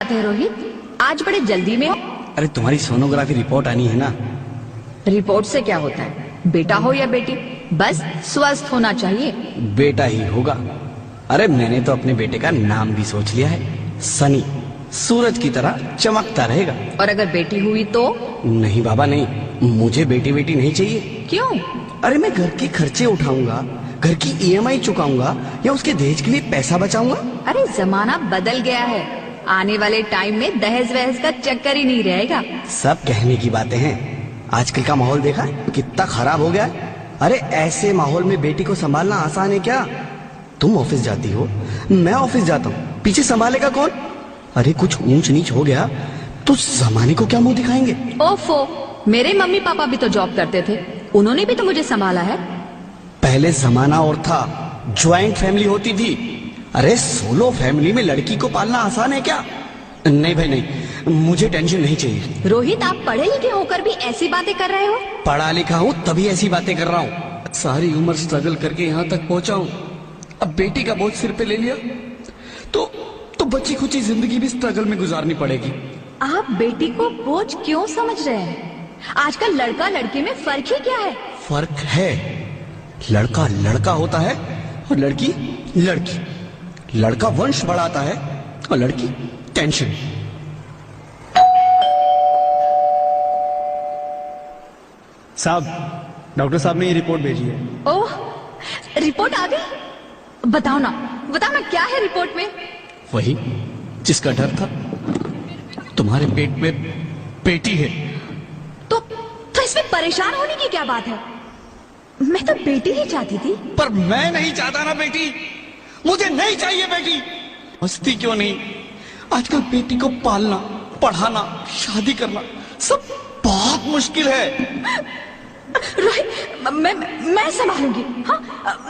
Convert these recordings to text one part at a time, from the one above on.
बात है रोहित, आज बड़े जल्दी में हो। अरे तुम्हारी सोनोग्राफी रिपोर्ट आनी है ना। रिपोर्ट से क्या होता है, बेटा हो या बेटी, बस स्वस्थ होना चाहिए। बेटा ही होगा। अरे मैंने तो अपने बेटे का नाम भी सोच लिया है, सनी। सूरज की तरह चमकता रहेगा। और अगर बेटी हुई तो? नहीं बाबा नहीं, मुझे बेटी बेटी नहीं चाहिए। क्यों? अरे मैं घर के खर्चे उठाऊंगा, घर की ईएमआई चुकाऊंगा या उसके दहेज के लिए पैसा बचाऊंगा। अरे जमाना बदल गया है, आने वाले टाइम में दहेज वहेज का चक्कर ही नहीं रहेगा। सब कहने की बातें हैं, आजकल का माहौल देखा कितना खराब हो गया है। अरे ऐसे माहौल में बेटी को संभालना आसान है क्या? तुम ऑफिस जाती हो, मैं ऑफिस जाता हूँ, पीछे संभालेगा कौन? अरे कुछ ऊंच नीच हो गया तो जमाने को क्या मुंह दिखाएंगे? ओफो, मेरे मम्मी पापा भी तो जॉब करते थे, उन्होंने भी तो मुझे संभाला है। पहले जमाना और था, ज्वाइंट फैमिली होती थी। अरे सोलो फैमिली में लड़की को पालना आसान है क्या? नहीं भाई नहीं, मुझे टेंशन नहीं चाहिए। रोहित, आप पढ़े लिखे होकर भी ऐसी बातें कर रहे हो? पढ़ा लिखा हूँ तभी ऐसी बातें कर रहा हूँ। सारी उम्र स्ट्रगल करके यहाँ तक पहुंचा हूँ, अब बेटी का बोझ सिर पे ले लिया तो बची खुची जिंदगी भी स्ट्रगल में गुजारनी पड़ेगी। आप बेटी को बोझ क्यों समझ रहे हैं? आजकल लड़का लड़की में फर्क ही क्या है? फर्क है, लड़का लड़का होता है और लड़की लड़की। लड़का वंश बढ़ाता है और लड़की टेंशन। साहब, डॉक्टर साहब ने ये रिपोर्ट भेजी है। ओह, रिपोर्ट आ गई? बताओ ना क्या है रिपोर्ट में? वही जिसका डर था, तुम्हारे पेट में बेटी है। तो इसमें परेशान होने की क्या बात है? मैं तो बेटी ही चाहती थी। पर मैं नहीं चाहता ना बेटी, मुझे नहीं चाहिए बेटी। मस्ती क्यों नहीं, आजकल बेटी को पालना, पढ़ाना, शादी करना सब बहुत मुश्किल है। रोहित, मैं संभालूंगी। हाँ,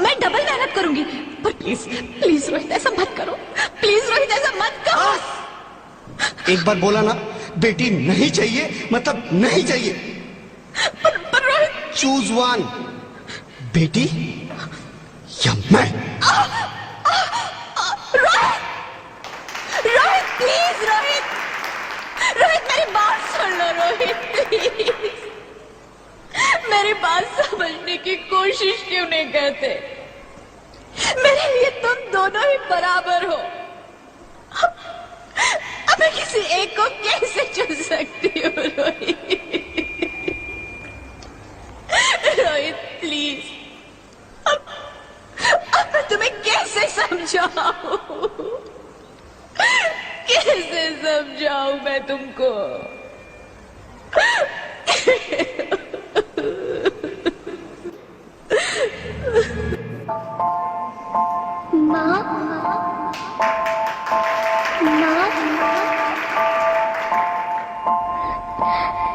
मैं डबल मेहनत करूंगी। पर प्लीज रोहित, ऐसा मत करो। प्लीज रोहित, ऐसा मत करो। एक बार बोला ना, बेटी नहीं चाहिए मतलब नहीं चाहिए। पर रोहित, चूज वन, बेटी या मैं। रोहित प्लीज, रोहित मेरी बात सुन लो। रोहित प्लीज, मेरी बात समझने की कोशिश क्यों नहीं करते? मेरे लिए तुम दोनों ही बराबर हो। अब मैं किसी एक को कैसे चुन सकती हूँ? रोहित प्लीज, अब मैं तुम्हें कैसे समझाऊं? कैसे समझाऊं मैं तुमको?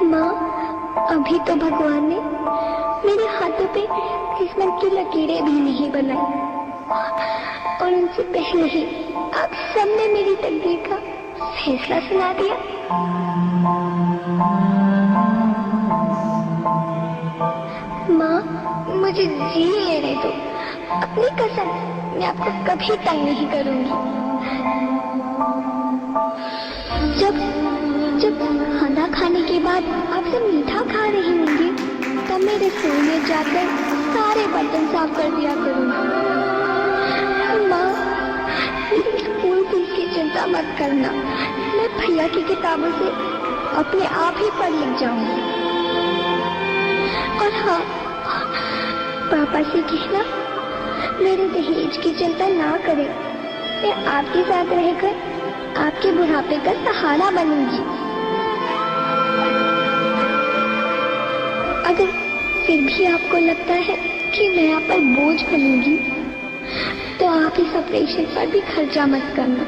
माँ, अभी तो भगवान ने मेरे हाथों पे किस्मत की लकीरें भी नहीं बनाई, और उनसे पहले ही आप सबने मेरी तकदीर का फैसला सुना दिया। माँ, मुझे जी लेने दो। अपनी कसम, मैं आपको कभी तंग नहीं करूंगी। जब खाना खाने के बाद आप सब मीठा खा रही होंगी, तब मैं रसोई में जाकर सारे बर्तन साफ कर दिया करूंगी। माँ, मेरी स्कूल फीस की चिंता मत करना, मैं भैया की किताबों से अपने आप ही पढ़ लिख जाऊंगी। और हाँ, पापा से कहना मेरे दहेज की चिंता ना करें, मैं आपके साथ रहकर आपके बुढ़ापे का सहारा बनूंगी। अगर फिर भी आपको लगता है कि मैं आप पर बोझ बनूंगी, तो आप इस ऑपरेशन पर भी खर्चा मत करना।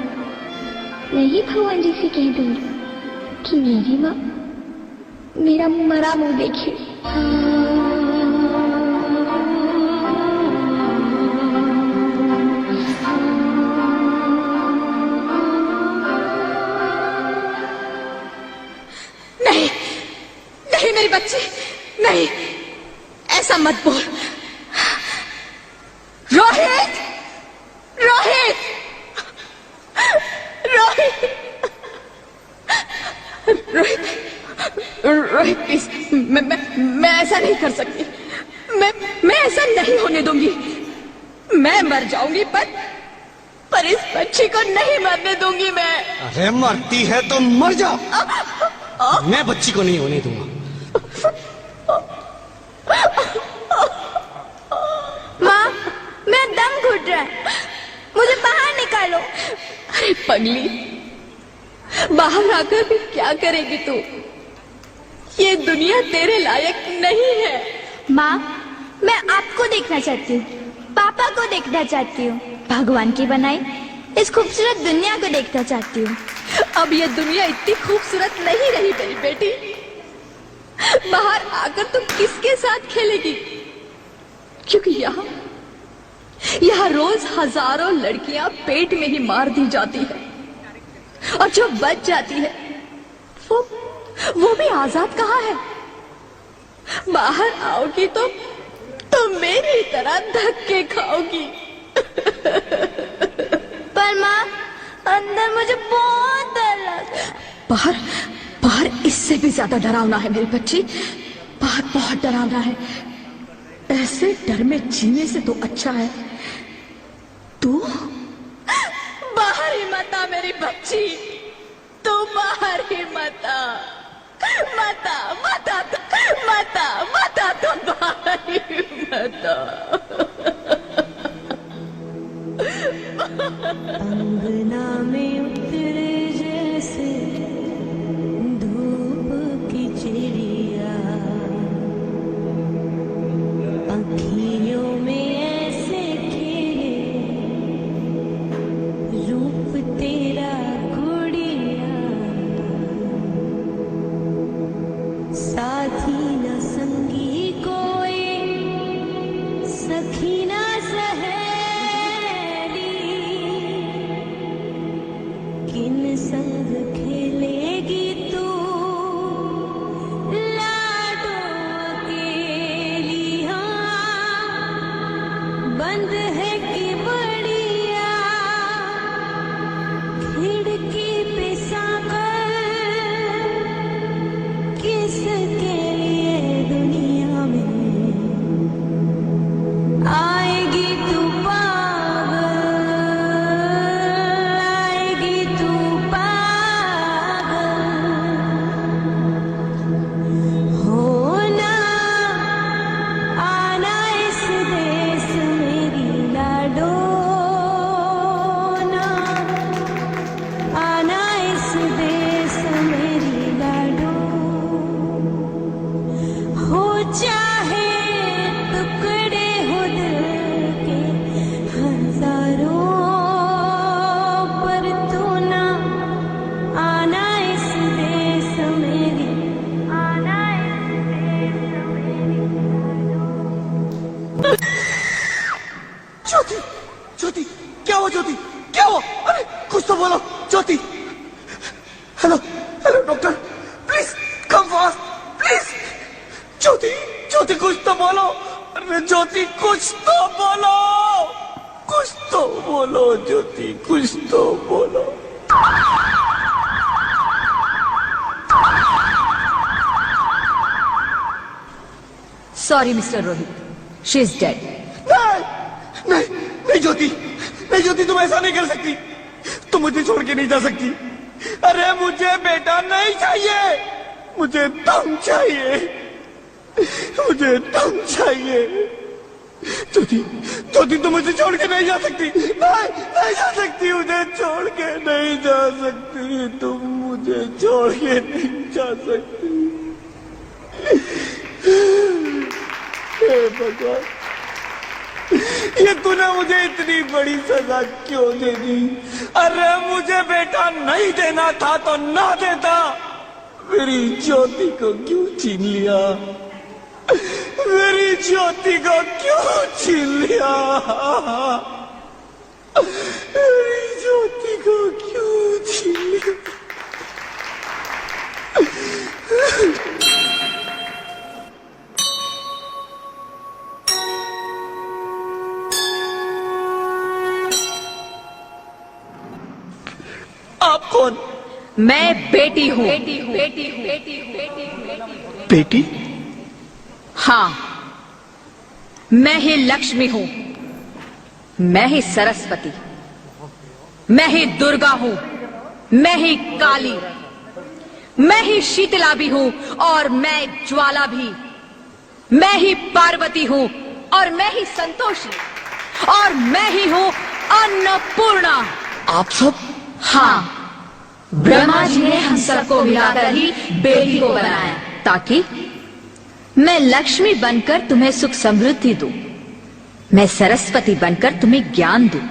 मैं ही भगवान जी से कह दूंगी कि मेरी माँ मेरा मरा मुंह देखे। नहीं मेरी बच्ची, नहीं, ऐसा मत बोल। रोहित, रोहित, रोहित, रोहित रोहित प्लीज, मैं ऐसा नहीं कर सकती। मैं ऐसा नहीं होने दूंगी। मैं मर जाऊंगी पर इस बच्ची को नहीं मरने दूंगी मैं। अरे मरती है तो मर जा, मैं बच्ची को नहीं होने दूंगा। माँ, मेरा दम घुट रहा है, मुझे बाहर निकालो। अरे पगली, बाहर आकर भी क्या करेगी तू? ये दुनिया तेरे लायक नहीं है। माँ, मैं आपको देखना चाहती हूँ, पापा को देखना चाहती हूँ, भगवान की बनाई इस खूबसूरत दुनिया को देखना चाहती हूँ। अब ये दुनिया इतनी खूबसूरत नहीं रही मेरी बेटी। बाहर आकर तुम किसके साथ खेलेगी? क्योंकि यहाँ रोज हजारों लड़कियां पेट में ही मार दी जाती है, और जो बच जाती है वो भी आजाद कहाँ है? बाहर आओगी तो मेरी तरह धक्के खाओगी। पर माँ, अंदर मुझे बहुत डर लग रहा है। बाहर इससे भी ज्यादा डरावना है मेरी बच्ची। बाहर बहुत डरावना है। ऐसे डर में जीने से तो अच्छा है तू बाहर ही मत आ मेरी बच्ची। तू बाहर ही मत आ, मत आ, मत आ, मत आ, मत आ, तू बाहर ही मत आ। अंगना में उतरे जैसे धूप की चिड़िया, अखियों में ऐसे खिले रूप तेरा गुड़िया, साथी न संगी कोई, सखी न किन संग खेलेगी तू लाडो अकेली। हाँ, बंद है कि बढ़िया खिड़की पे सागर, किसके लिए दुनिया में आएगी तू ज्योति, ज्योति, क्या हुआ ज्योति, क्या हुआ? अरे कुछ तो बोलो Jyoti. Hello hello doctor, please come fast please. Jyoti, Jyoti कुछ तो बोलो। अरे ज्योति कुछ तो बोलो, कुछ तो बोलो ज्योति, कुछ तो बोलो। Sorry mister Rohit, she is dead. नहीं ज्योति, नहीं ज्योति, तुम ऐसा नहीं कर सकती। तुम मुझे छोड़ के नहीं जा सकती। अरे मुझे बेटा नहीं चाहिए, मुझे तुम चाहिए, मुझे तुम चाहिए। ज्योति, ज्योति तुम मुझे छोड़ के नहीं जा सकती। नहीं, नहीं जा सकती, मुझे छोड़ के नहीं जा सकती। तुम मुझे छोड़ के नहीं जा सकती। हे भगवान, ये तूने मुझे इतनी बड़ी सजा क्यों दे दी? अरे मुझे बेटा नहीं देना था तो ना देता। मेरी ज्योति को क्यों छीन लिया? मेरी ज्योति को क्यों छीन लिया? मेरी ज्योति को क्यों छीन लिया? आप कौन? मैं बेटी हूँ। बेटी? हाँ, मैं ही लक्ष्मी हूँ, मैं ही सरस्वती, मैं ही दुर्गा हूँ, मैं ही काली, मैं ही शीतला भी हूँ और मैं ज्वाला भी, मैं ही पार्वती हूँ और मैं ही संतोषी, और मैं ही हूँ अन्नपूर्णा। आप सब? हाँ, ब्रह्मा जी ने हम सबको मिलाकर ही बेटी को बनाया, ताकि मैं लक्ष्मी बनकर तुम्हें सुख समृद्धि दूं, मैं सरस्वती बनकर तुम्हें ज्ञान दूं,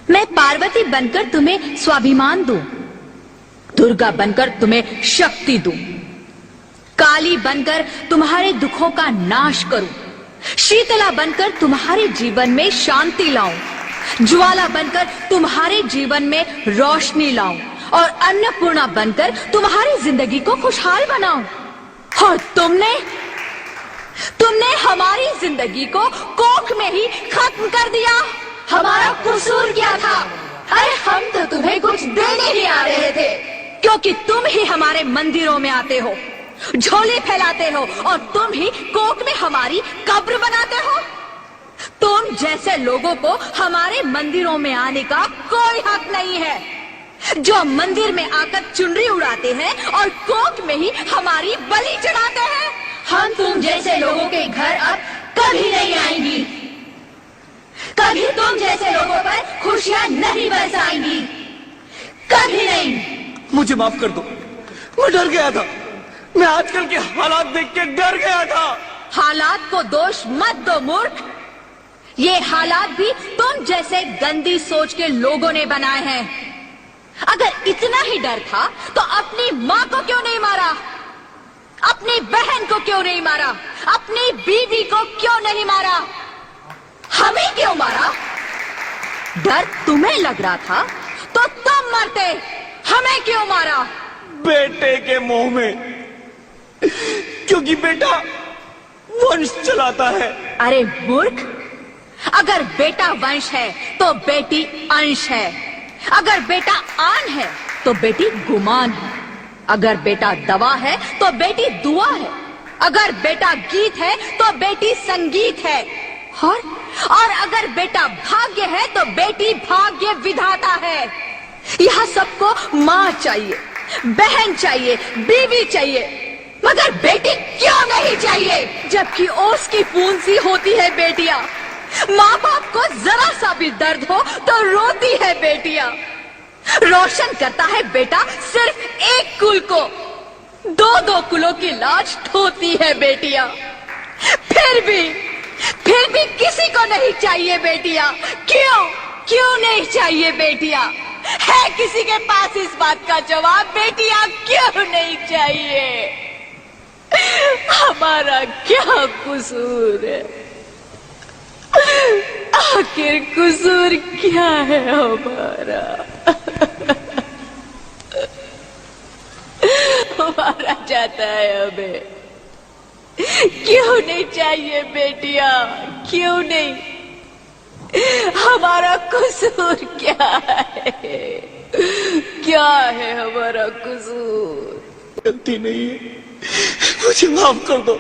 मैं पार्वती बनकर तुम्हें स्वाभिमान दूं, दुर्गा बनकर तुम्हें शक्ति दूं, काली बनकर तुम्हारे दुखों का नाश करूं, शीतला बनकर तुम्हारे जीवन में शांति लाऊं, ज्वाला बनकर तुम्हारे जीवन में रोशनी लाऊं, और अन्नपूर्णा बनकर तुम्हारी जिंदगी को खुशहाल बनाऊं। और तुमने हमारी जिंदगी को कोख में ही खत्म कर दिया। हमारा कसूर क्या था? अरे हम तो तुम्हें कुछ देने ही आ रहे थे, क्योंकि तुम ही हमारे मंदिरों में आते हो, झोले फैलाते हो, और तुम ही कोख में हमारी कब्र बनाते हो। तुम जैसे लोगों को हमारे मंदिरों में आने का कोई हक नहीं है, जो मंदिर में आकर चुनरी उड़ाते हैं और कोख में ही हमारी बलि चढ़ाते हैं। हम तुम जैसे लोगों के घर अब कभी नहीं आएंगी, कभी तुम जैसे लोगों पर खुशियां नहीं बरसाएंगी, कभी नहीं। मुझे माफ कर दो, मैं डर गया था, मैं आजकल के हालात देख के डर गया था। हालात को दोष मत दो मूर्ख, ये हालात भी तुम जैसे गंदी सोच के लोगों ने बनाए हैं। अगर इतना ही डर था तो अपनी माँ को क्यों नहीं मारा, अपनी बहन को क्यों नहीं मारा, अपनी बीवी को क्यों नहीं मारा, हमें क्यों मारा? डर तुम्हें लग रहा था तो तुम मरते, हमें क्यों मारा? बेटे के मोह में, क्योंकि बेटा वंश चलाता है। अरे मूर्ख, अगर बेटा वंश है तो बेटी अंश है, अगर बेटा आन है तो बेटी गुमान है, अगर बेटा दवा है तो बेटी दुआ है, अगर बेटा गीत है तो बेटी संगीत है, और अगर बेटा भाग्य है तो बेटी भाग्य विधाता है। यह सबको माँ चाहिए, बहन चाहिए, बीवी चाहिए, मगर बेटी क्यों नहीं चाहिए? जबकि ओस की बूंद सी होती है बेटियां, माँ बाप को जरा सा भी दर्द हो तो रोती है बेटियां, रोशन करता है बेटा सिर्फ एक कुल को, दो कुलों की लाज ढोती है बेटियां। फिर भी किसी को नहीं चाहिए बेटियां। क्यों नहीं चाहिए बेटियां? है किसी के पास इस बात का जवाब? बेटियां क्यों नहीं चाहिए? हमारा क्या कसूर है? आखिर कसूर क्या है हमारा? हमारा जाता है हमें। क्यों नहीं चाहिए बेटियां? क्यों नहीं? हमारा कसूर क्या है? क्या है हमारा कसूर? गलती नहीं है, मुझे माफ कर दो,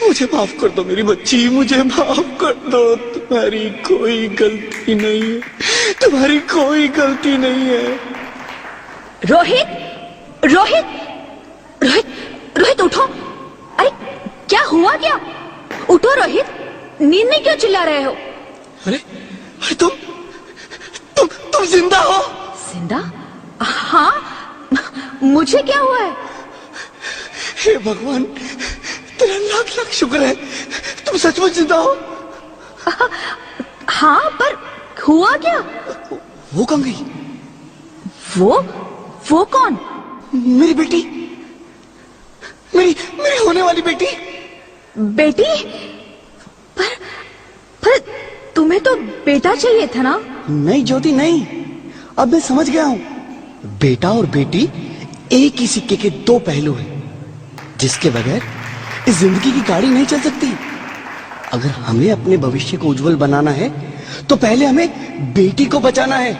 मुझे माफ कर दो मेरी बच्ची, मुझे माफ कर दो। तुम्हारी कोई गलती नहीं है, तुम्हारी कोई गलती नहीं है। रोहित, रोहित, रोहित, रोहित उठो। अरे क्या हुआ क्या? उठो रोहित, नींद में क्यों चिल्ला रहे हो? अरे अरे तुम जिंदा हो? जिंदा? हाँ, मुझे क्या हुआ है? हे भगवान, तेरा लाख लाख शुक्र है, तुम सचमुच जिंदा हो। हाँ, पर हुआ क्या? वो कहाँ गई? वो कौन? मेरी बेटी, मेरी होने वाली बेटी। बेटी? पर तुम्हें तो बेटा चाहिए था ना? नहीं ज्योति नहीं, अब मैं समझ गया हूँ। बेटा और बेटी एक ही सिक्के के दो पहलू हैं, जिसके बगैर इस जिंदगी की गाड़ी नहीं चल सकती। अगर हमें अपने भविष्य को उज्जवल बनाना है तो पहले हमें बेटी को बचाना है।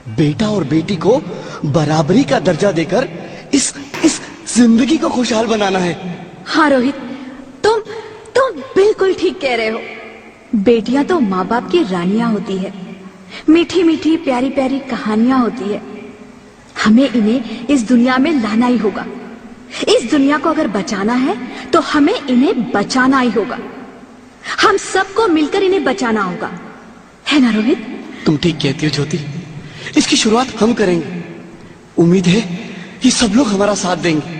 बेटा और बेटी को बराबरी का दर्जा देकर इस जिंदगी को खुशहाल बनाना है। हाँ रोहित, तुम बिल्कुल ठीक कह रहे हो। बेटियां तो माँ बाप की रानियां होती है, मीठी मीठी प्यारी प्यारी कहानियां होती है। हमें इन्हें इस दुनिया में लाना ही होगा। इस दुनिया को अगर बचाना है तो हमें इन्हें बचाना ही होगा। हम सबको मिलकर इन्हें बचाना होगा, है ना रोहित? तुम ठीक कहती हो ज्योति, इसकी शुरुआत हम करेंगे। उम्मीद है कि सब लोग हमारा साथ देंगे।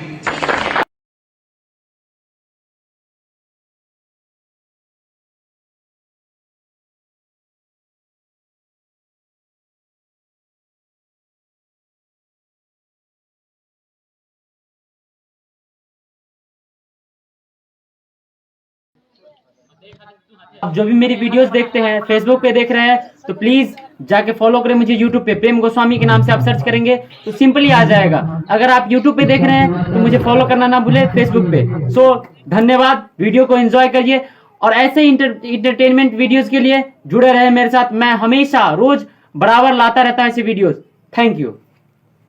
आप जो भी मेरी वीडियोस देखते हैं, फेसबुक पे देख रहे हैं, तो प्लीज जाके फॉलो करें मुझे यूट्यूब पे। प्रेम गोस्वामी के नाम से आप सर्च करेंगे तो सिंपली आ जाएगा। अगर आप यूट्यूब पे देख रहे हैं तो मुझे फॉलो करना ना भूले फेसबुक पे। सो धन्यवाद, वीडियो को एंजॉय करिए और ऐसे इंटरटेनमेंट वीडियोस के लिए जुड़े रहे मेरे साथ। मैं हमेशा रोज बराबर लाता रहता हूं ऐसे वीडियोस। Thank you.